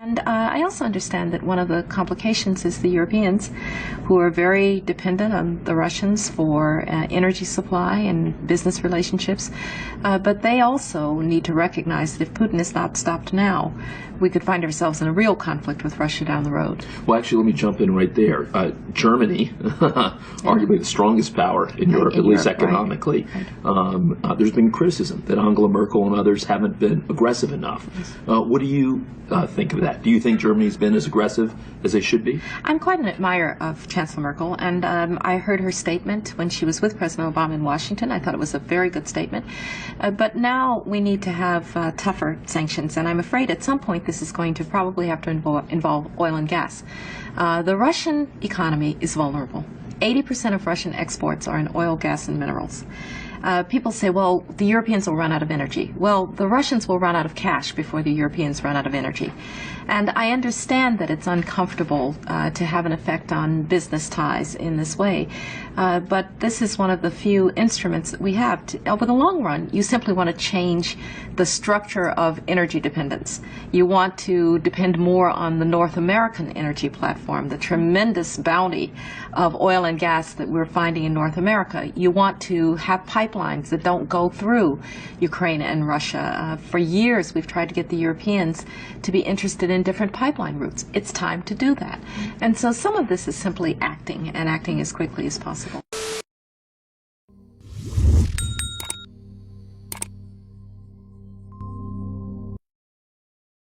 And I also understand that one of the complications is the Europeans, who are very dependent on the Russians for energy supply and business relationships, but they also need to recognize that if Putin is not stopped now, we could find ourselves in a real conflict with Russia down the road. Well, actually, let me jump in right there. Germany, arguably the strongest power in Europe, at least economically. Right. There's been criticism that Angela Merkel and others haven't been aggressive enough. What do you think of that? Do you think Germany's been as aggressive as they should be? I'm quite an admirer of Chancellor Merkel, and I heard her statement when she was with President Obama in Washington. I thought it was a very good statement. But now we need to have tougher sanctions, and I'm afraid at some point this is going to probably have to involve oil and gas. The Russian economy is vulnerable. 80% of Russian exports are in oil, gas, and minerals. People say, well, the Europeans will run out of energy. Well, the Russians will run out of cash before the Europeans run out of energy. And I understand that it's uncomfortable to have an effect on business ties in this way. But this is one of the few instruments that we have. Over the long run, you simply want to change the structure of energy dependence. You want to depend more on the North American energy platform, the tremendous bounty of oil and gas that we're finding in North America. You want to have pipelines that don't go through Ukraine and Russia. For years, we've tried to get the Europeans to be interested in different pipeline routes. It's time to do that. And so some of this is simply acting, and acting as quickly as possible.